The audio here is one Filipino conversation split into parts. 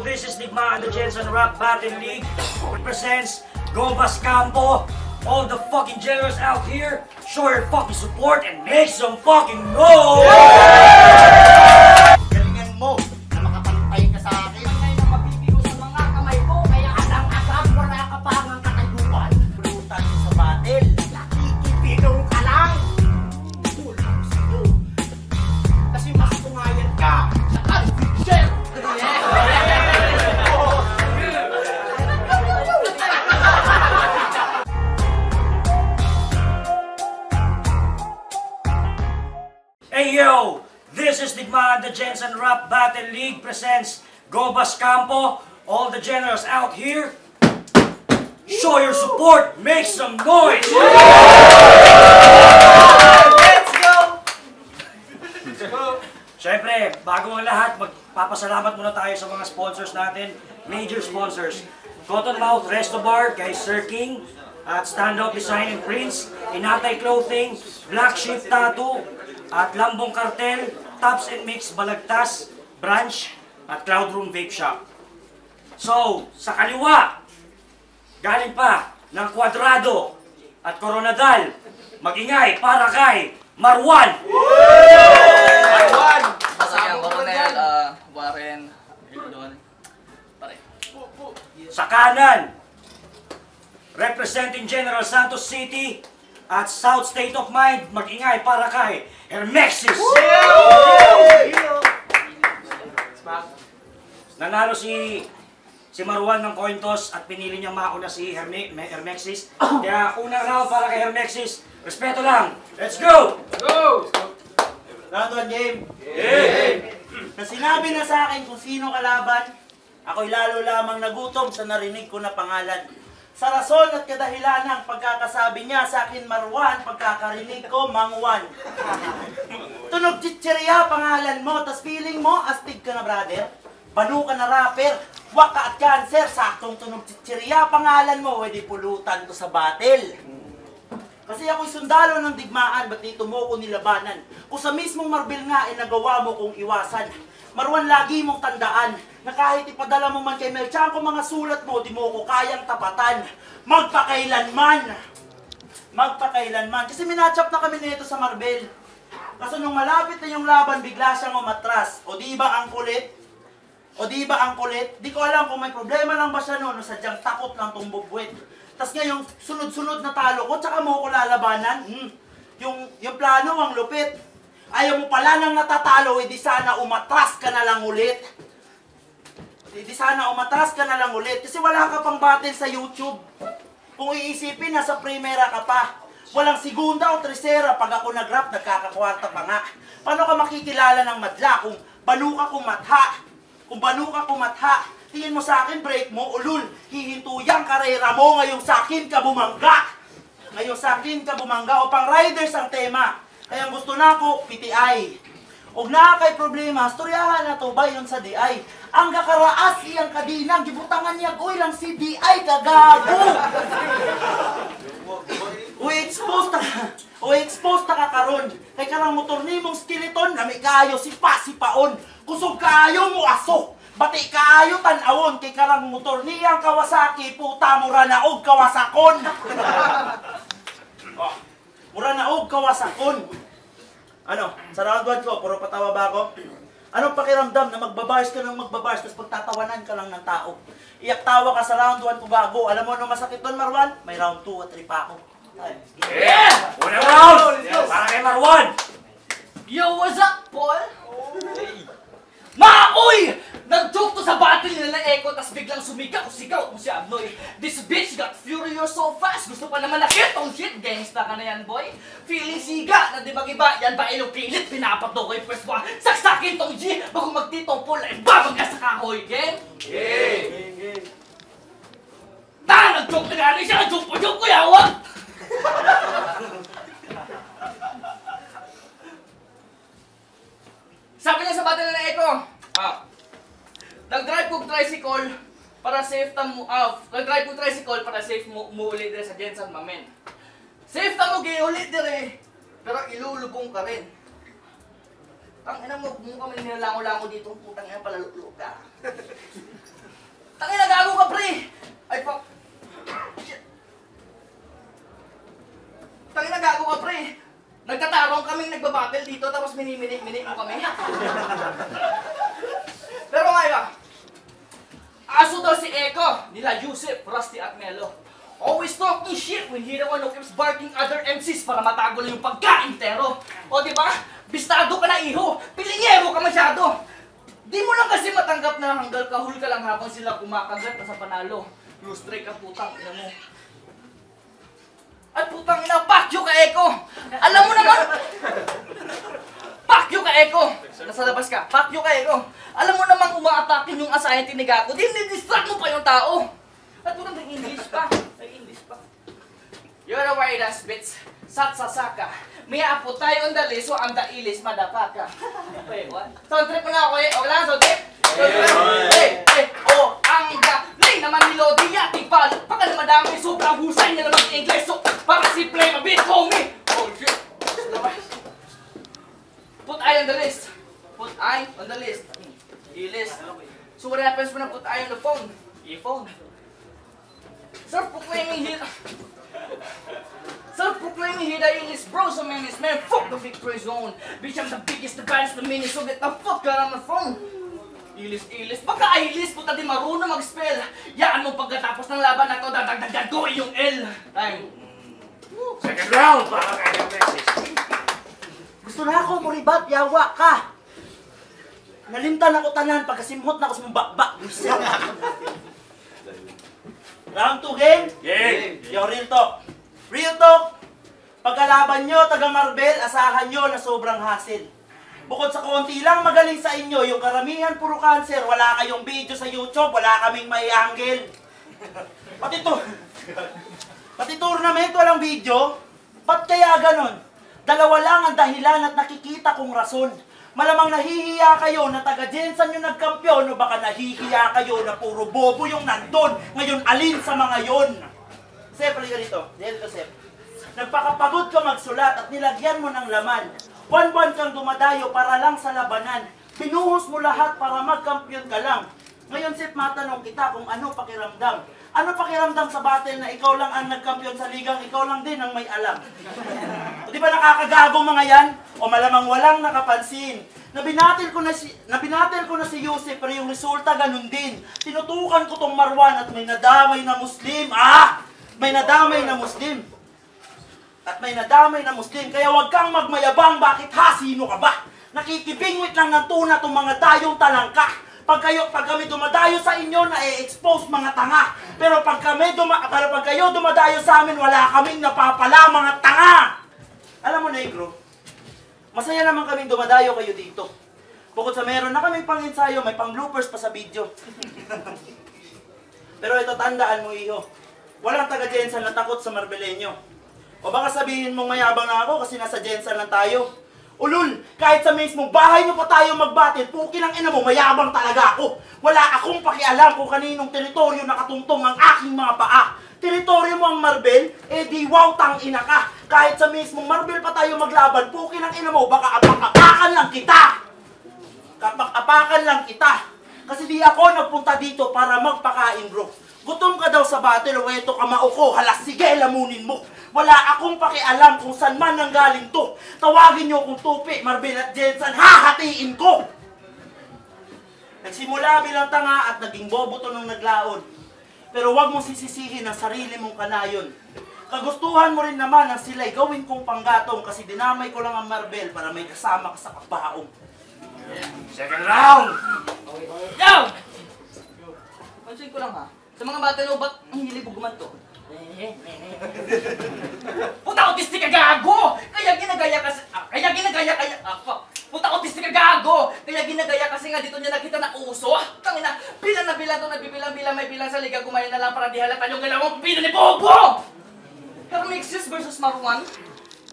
this is Digmaan the Jensen Rap Battle League. Represents Gobas Campo. All the fucking generals out here, show your fucking support and make some fucking noise! Galingan mo na makapantay ka sa akin. Ngayon na mabibigo sa mga kamay ko, kaya asang-asang wala ka pang ang katayuan. Pulutan mo sa battle, nakikipinong ka lang. Tulong sa'yo. Kasi mas tungayan ka sa unfiction. Hey yo! This is Digmaan the Jensen Rap Battle League presents Gobas Campo. All the generals out here, show your support, make some noise! Let's go! Let's go! Siyempre, bago ang lahat, magpapasalamat muna tayo sa mga sponsors natin, major sponsors. Cottonmouth Resto Bar kay Sir King, at Standout Design and Prints, Inatay Clothing, Black Sheep Tattoo, at Lambong Cartel, Tops and Mix Balagtas, Branch, at Cloud Room Vape Shop. So, sa kaliwa, galing pa ng Cuadrado at Coronadal, mag-ingay para kay Marwan! Marwan! Masayang Coronel, Warren, doon. Pare. Sa kanan, representing General Santos City at South State of Mind, mag-ingay para kay Hermexis! Nanalo si Marwan ng coin toss at pinili niyang mauna si Hermexis. Kaya unang round para kay Hermexis. Respeto lang. Let's go! Go! Round 1 game. Game! Na sinabi na sa akin kung sino kalaban, ako'y lalo lamang nagutom sa narinig ko na pangalan. Sa rason at kadahilanang pagkakasabi niya sa akin Marwan, pagkakarinig ko Mangwan. Tunog chichirya pangalan mo, tas feeling mo astig ka na brother. Banu ka na rapper, waka at cancer, saktong tunog chichirya pangalan mo, pwede pulutan to sa battle. Kasi ako'y sundalo ng digmaan, ba't dito mo ko nilabanan? Kung sa mismong marbil nga ay nagawa mo kong iwasan. Marwan, lagi mong tandaan na kahit ipadala mo man kay Melchan kung mga sulat mo, di mo ko kayang tapatan. Magpakailanman! Magpakailanman. Kasi minatchap na kami nito sa marbil. Kaso nung malapit na yung laban, bigla siyang umatras. O di ba ang kulit? O di ba ang kulit? Di ko alam kung may problema lang ba siya noon o sadyang takot lang tong bubwet. Tas ngayong sunod-sunod na talo ko, tsaka mo ko lalabanan. Yung plano ang lupit. Ayaw mo pala nang natatalo, di sana umatras ka na lang ulit. Di sana umatras ka na lang ulit. Kasi wala ka pang battle sa YouTube. Kung iisipin, nasa primera ka pa. Walang segunda o tercera. Pag ako nag-rap, nagkakakwarta pa nga. Paano ka makikilala ng madla kung banu ka kumatha? Kung banu ka kumatha, tingin mo sa akin, break mo, ulul. Hihinto yung karera mo, ngayong sa akin ka bumangga. Ngayong sa akin ka bumangga. O pang riders ang tema. Kaya gusto na ako, PTI. Og na kay problema, storyahan na to ba yun sa DI? Ang gakaraas iyang kadinang, gibutangan niya ko lang si DI kagago. expose ta kakaron. Kay karang motor ni mong skeleton, nami kayo si paon. Kusog kayo mo aso. Bati kayo tanawon kay karang motor niyang Kawasaki, puta mura na og kawasakon. Mura na og kawasakon. Ano? Sa round 1 ko, puro patawa ba ako? Anong pakiramdam na magbabars ka ng magbabars tapos pagtatawanan ka lang ng tao? Iyak tawa ka sa round 1 ko gago. Alam mo ano masakit doon, Marwan? May round 2 at 3 pa ako. Yeah! Unang round! Para kay Marwan! Yo, what's up, Paul? Maoy! Nag-joke to sa battle nila ng Echo, tas biglang sumigaw si Abnoy. This bitch got furious so fast. Gusto pa naman nakit tong shit. Gangsta ka na yan, boy. Feeling siga na di mag-iba. Yan ba ilong pilit? Pinapato ko yung first one. Saksakin tong G. Bago magtitong Paul ay babag ka sa kahoy, gang. Game. Nag-joke na gano'n siya. Nag-joke ko yawa. Sabi niya sa battle ng Echo, nag-drive kong tricycle para safe mo ulit dire sa Jensen Mamen. Safe ta mo ulit dire, pero ilulubong ka rin. Ang ina mo, mukha man nilalango-lango dito, putang ina palaluklog ka. Aso daw si Eko, nila Yusef, Rusty at Melo. Always talking shit when he the one who keeps barking other MCs para matago lang yung pagkain tero. O diba? Bistado ka na iho, pilingero ka masyado. Di mo lang kasi matanggap na hanggal kahul ka lang habang sila kumakagat na sa panalo. Blue strike ang putang ina mo. At putang ina, pakyo ka Eko! Alam mo naman! Pakyo ka Eko! Nasa labas ka, pakyo ka Eko! Alam mo namang umaatakin yung assignment ni Gago, distract mo pa yung tao! At putang nag-English pa, You're a weird ass bitch. Satsasaka. May apo tayo on the list, so ang dailis madapaka. Wait, what? Sound trip mo na ako eh. O lang, sound trip? Ang galing naman ni Lodi, tigpal. Baka na madami, sobrang husay niya naman English. So, para si play mabit, homie. Oh, shit. Put I on the list. Put I on the list. I-list. So what happens when I put I on the phone? E-phone. Self-proclaiming hit. Self-proclaiming hidayulis bro sa menace man, fuck the victory zone. Bitch, I'm the biggest, the baddest, the meanest, so get the fuck out of my phone. Ilis, baka ilis, puta di marunong mag-spell. Yaan mo pagkatapos ng laban na to, dadagdagan ko yung L. Time. Second round para kay Alexis. Gusto na ako, muribat, yawa ka. Nalimtan ako tanan, pagkasimhot na ako sa mong bakbak. Round 2 game? Game. Yo, real talk. Real talk. Pagkalaban nyo, taga Marbel, asahan nyo na sobrang hassle. Bukod sa konti lang magaling sa inyo, yung karamihan puro cancer, wala kayong video sa YouTube, wala kaming may angle. Pati tournament, walang video. Ba't kaya ganon? Dalawa lang ang dahilan at nakikita kong rason. Malamang nahihiya kayo na taga-Jensan yung nagkampiyon o baka nahihiya kayo na puro bobo yung nandun. Ngayon, alin sa mga yon? Sep, halika dito. Dito, Sep. Nagpakapagod ka magsulat at nilagyan mo ng laman. Buwan-buwan kang dumadayo para lang sa labanan. Binuhos mo lahat para magkampiyon ka lang. Ngayon, Sep, matanong kita kung ano pakiramdam. Ano pakiramdam sa battle na ikaw lang ang nagkampiyon sa ligang, ikaw lang din ang may alam? O di ba nakakagago mga yan? O malamang walang nakapansin. Nabinatil ko na si Yusef, pero yung resulta ganun din. Tinutukan ko tong Marwan at may nadamay na Muslim. May nadamay na Muslim. At may nadamay na Muslim. Kaya wag kang magmayabang, bakit ha? Sino ka ba? Nakikibingwit lang ng tuna tong mga dayong talangka. Pag kami dumadayo sa inyo, na-expose mga tanga. Pero pag kayo dumadayo sa amin, wala kaming napapala mga tanga. Alam mo, Negro, masaya naman kaming dumadayo kayo dito. Bukod sa meron na kaming pang-ensayo, may pang-bloopers pa sa video. Pero ito, tandaan mo, iho. Walang taga-Jensan na takot sa Marbeleño. O baka sabihin mong mayabang na ako kasi nasa Jensan lang tayo. Ulul, kahit sa mismong bahay nyo pa tayo magbatid, pukin ang ina mo, mayabang talaga ako. Wala akong pakialam kung kaninong teritoryo nakatungtong ang aking mga paa. Teritoryo mo ang Marbel, di wow tang ina ka. Kahit sa mismong Marbel pa tayo maglaban, pukin ang ina mo, baka apak-apakan lang kita. Kapak-apakan lang kita. Kasi di ako nagpunta dito para magpakain, bro. Gutom ka daw sa battle, o eto ka mauko, halas sige, lamunin mo. Wala akong pakialam kung saan man nanggaling to. Tawagin nyo kung Tupi, Marbel at Jensan, hahatiin ko! Nagsimula bilang tanga at naging bobo to nung naglaon. Pero wag mong sisisihin ang sarili mong kanayon. Kagustuhan mo rin naman ang sila'y gawin kong panggatong kasi dinamay ko lang ang Marbel para may kasama ka sa kabaong. Second round. Yo! Pansin ko lang ha. Sa mga battle, ba't ang hilig mo gumanto? Puta, autistic ka gago! Kaya ginagaya kasi... Puta, autistic ka gago! Kaya ginagaya kasi nga dito niya nakita na uso. Tangina, bilang na bilang to, nagbibilang-bilang, may bilang sa liga, kumain na lang para di halata yung galawang pila ni Bobo! Hermixis versus Marwan.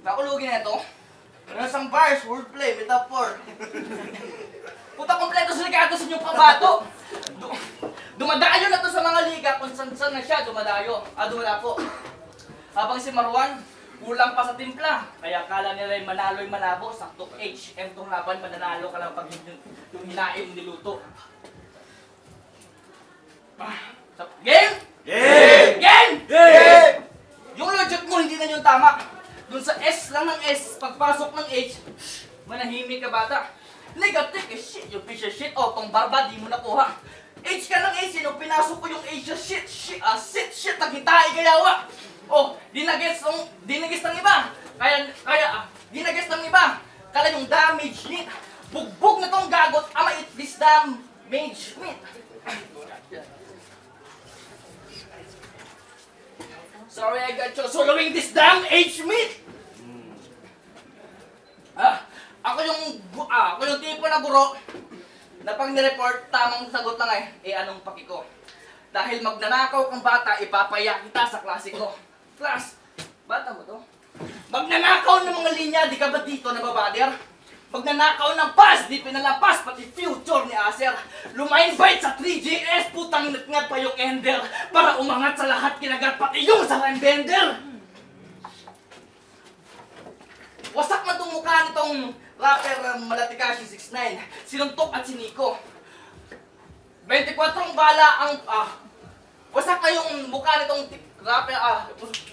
Nakulugin na ito. Isang bars, wordplay, metaphor. Puta, kompleto sa ligato sa inyong pabato. Dumadayo na to sa mga liga kung saan na siya dumadayo. Dumala po. Habang si Marwan, kulang pa sa timpla. Kaya kala nila yung manalo'y malabo. Sakto HM tong laban, mananalo ka lang pag yung hinain niluto. Game! Game! Game! Game! Yung logic mo, hindi na yung tama. Dun sa S lang ng S, pagpasok ng H, manahimik ka bata. Negative eh, shit, yung piece of shit. O, tong barba, di mo nakuha. H ka ng H, sinong pinasok ko yung Asia shit na kitain kaya wa. Oh, dinagets ng iba. Dinagets ng iba. Kala yung damage meat. Bugbog na tong gagot, ama eat this damn mage meat. Sorry, I got you swallowing this damn age meat. Ako yung tipo na guro na pag nireport, tamang sagot lang anong paki ko. Dahil magnanakaw kang bata, ipapaya kita sa klase ko. Class, bata mo to? Magnanakaw ng mga linya, di ka ba dito nababader? Magnanakaw ng pass, di pinalampas, pati future ni Acer. Lumainbite sa 3GS, putang ngat pa yung ender. Para umangat sa lahat, kinagat pati yung sa bender. Wasak na itong mukha nitong rapper Malatikashi 69. Sinuntok at siniko. 24 bala ang... wasak na yung mukha nitong rapper...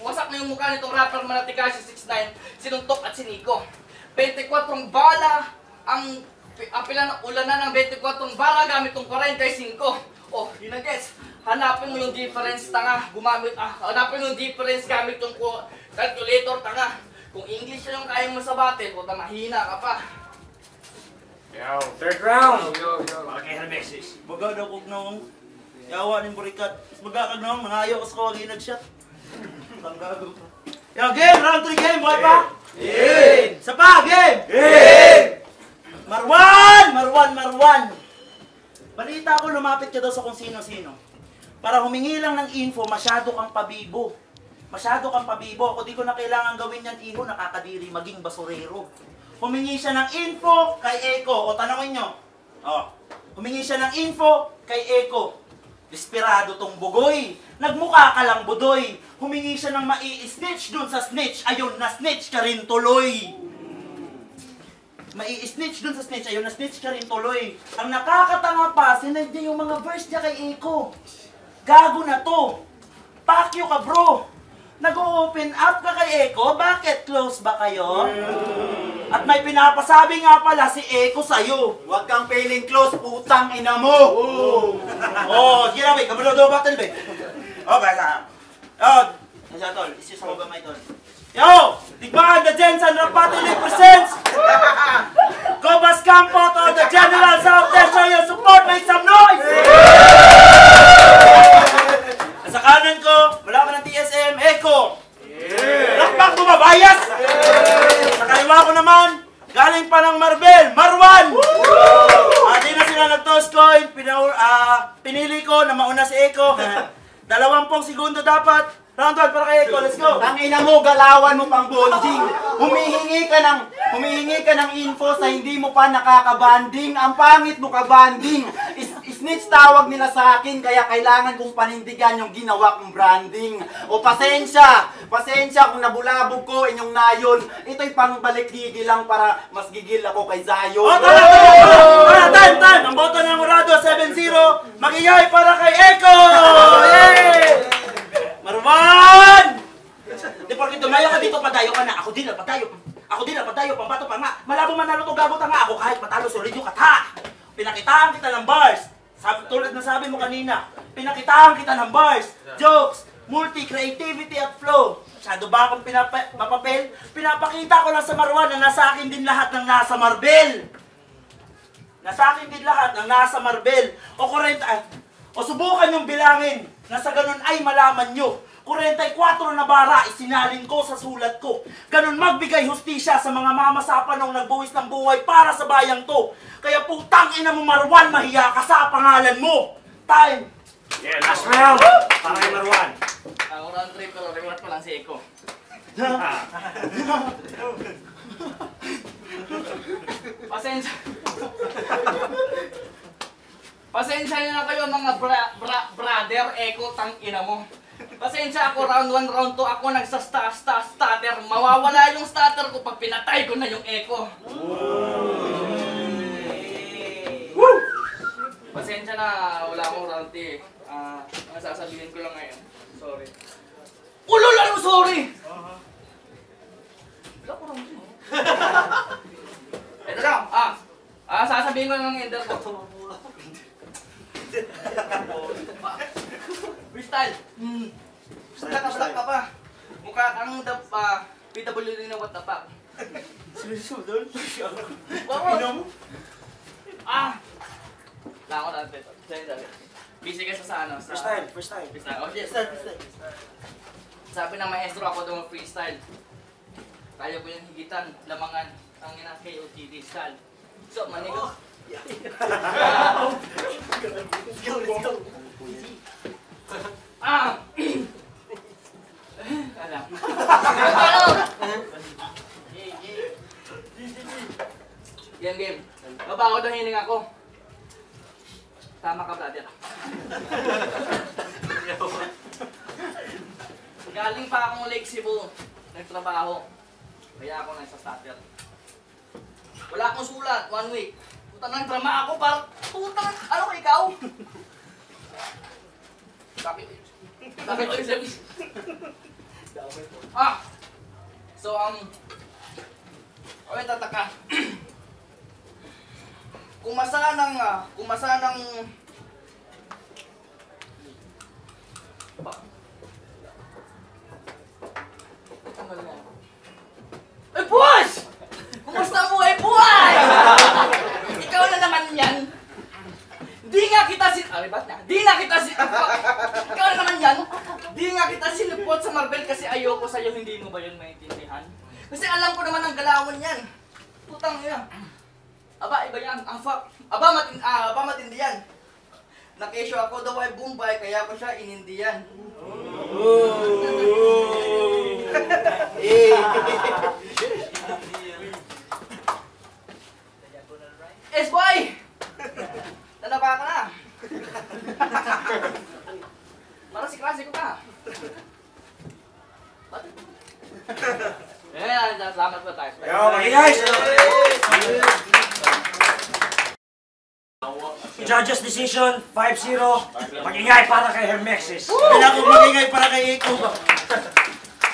wasak na yung mukha nitong rapper Malatikashi 69. Sinuntok at siniko. 24 bala ang pinanulanan ng 24 bala gamit tong 45. Oh, yun na guys. Hanapin mo yung difference, tanga. Hanapin mo yung difference gamit yung calculator, tanga. Kung English yung kaya mo sa battle, puta mahina ka pa. Yo, third round. Para kay Hermesis. Baga daw kog nung yawa ning burikat. Baga kag nung mangayo kas ko ginag shot. Tanggago. Yo, game, round 3 game, boy pa. Game. Sa pa, game. Game. Marwan. Balita ko lumapit ka daw sa kung sino-sino. Para humingi lang ng info, masyado kang pabibo. Ako di ko na kailangan gawin yan, iho, nakakadiri, maging basurero. Humingi siya ng info kay Eko. O, tanongin nyo. Humingi siya ng info kay Eko. Desperado tong bugoy. Nagmukha ka lang budoy. Humingi siya ng mai-snitch dun sa snitch. Ayun, na-snitch ka rin tuloy. Mai-snitch dun sa snitch. Ayun, na-snitch ka rin tuloy. Ang nakakatanga pa, sinad niya yung mga verse niya kay Eko. Gago na to. Pakyo ka, bro. Nag-open up ka kay Eko? Bakit? Close ba kayo? At may pinapasabi nga pala si Eko sa'yo. Huwag kang feeling close, putang ina mo! Ginawi, kabalo daw battle, be. Basa. Nasa tol, isis mo ba may tol? Yo! Tigmaan the Jensen Rap Battle presents! Gobas Campo to the generals out there, show your support, make some noise! Sa kanan ko, wala ka ng TSM, Eko! Lakpak bumabayas! Sa kaliwa ko naman, galing pa ng Marbel, Marwan! Di na sila nag-toss coin, pinili ko na mauna si Eko. 20 segundo dapat. Round 1 para kay Eko, let's go! Ang ina mo, galawan mo pang bonding. Humihingi ka ng info sa hindi mo pa nakakabanding. Ang pangit mo kabanding. Snitch tawag nila sa akin, kaya kailangan kong panindigan yung ginawa kong branding. O pasensya kung nabulabog ko inyong nayon. Ito'y pangbalik gigil lang para mas gigil ako kay Zion. Time! Ang boto ng Murado, 7-0. Magingay para kay Eko! Yay! Marwan! Di porke tumayo ka dito, padayo ka na. Ako din na padayo, pambato pa nga. Malabo manalo to gago ta nga. Ako kahit matalo, solid yung kata. Pinakitaan kita ng bars. Tulad na sabi mo kanina, pinakitaan kita ng bars, jokes, multi-creativity at flow. Masyado ba akong mapapel? Pinapakita ko lang sa Marwan na nasa akin din lahat ng nasa Marbel. O subukan yung bilangin na sa ganun ay malaman nyo. 44 na bara isinalin ko sa sulat ko. Ganun magbigay hustisya sa mga mamasapanong nagbuwis ng buhay para sa bayang to. Kaya putang ina mo Marwan, mahiya ka sa pangalan mo. Time! Yeah, last round. Para kay Marwan. Round 3 pero reward ko lang si Eko. Pasensya na kayo mga brother, Eko, tang ina mo. Pasensya ako, round 1, round 2, ako stutter. Mawawala yung stutter ko pag pinatay ko na yung Eko. Pasensya na, wala akong round 3. Ang sasabihin ko lang ngayon. Sorry. Ulol, ano sorry? Wala ko round 3. Ito lang, sasabihin ko lang ng ender ko. freestyle. Black ka pa. Mukha kang PWD na what the fuck. Sinusunod? Wow. Wala ako natin. Busy ka sa ano? Freestyle, freestyle. Freestyle. Okay. Start. Sabi ng maestro ako daw freestyle. Kaya ko yung higitan, lamangan, ang ina KOTD style. So, manigo. Let's go. Alam. Game. Baba ako daw hining ako. Tama ka, brother. Galing pa akong Lake Cebu. Nagtrabaho. Kaya ako nasa starter. Wala akong sulat, 1 week. Putang ng drama ako para... Putang, ano ka ikaw? Bakit ko yung sabi? So, okay, tataka. Kumasanang... Ay, boss! Kumusta mo, buhay? Ikaw na naman yan. Di nga kita Ikaw na naman yan. Di nga kita sinupot sa Marvel kasi ayoko sa'yo, hindi mo ba yun maintindihan? Kasi alam ko naman ang galawan yan. Putang ina. Aba, iba yan. Aba, matindi yan. Nakesyo ako daw ay Bombay, kaya ko siya inindiyan. S-boy! Nanaba ka na. Parang si klase ko ka. Salamat po tayo. Yo, mag-guys! Judges decision, 5-0. Mag-ingay para kay Hermexis. Kailangan kong magingay para kay Eko.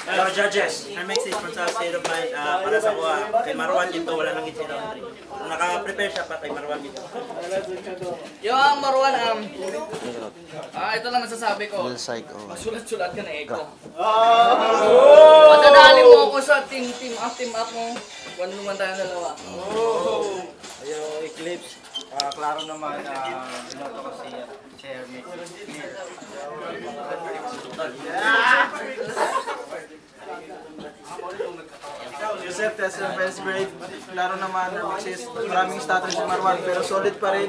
Hello, judges. Message from sa state of mind, para sa kuha, kay Marwan dito, wala nang gitsi round 3. Kung naka-prepare siya pa kay Marwan dito. Yung Marwan, ito lang masasabi ko. Sulat-sulat ka na, Eko. Patadali mo ako sa team up mo. One naman tayo dalawa. Ayo, Eclipse. Klaro naman, binoto ko si Hermix. Joseph, test ng first grade. Klaro naman, Hermixis. Maraming stutter si Marwan, pero solid pa rin.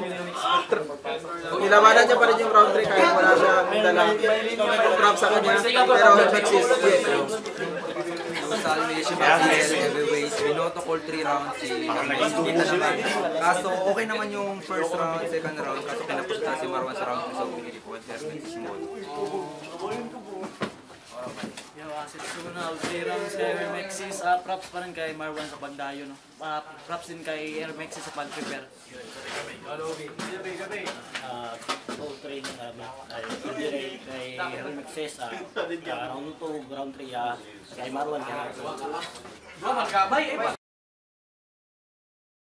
Ilabanan niya pa rin yung round 3 kahit wala siya dalang drop sa kanya. Pero Hermixis, Salvation Martinez, heavyweight, binoto ko 3 rounds si Kita naman. Kaso okay naman yung first round, second round, kaso kinapusta si Marwan sa round 2, so pinili ko si Hermix Simon. Sumunod, 3 rounds kay Hermexis. Props pa rin kay Marwan sa pagdayo. No? Props din kay Hermexis sa pag-prepare. Training kay Hermexis. Round 2, round 3, kay Marwan.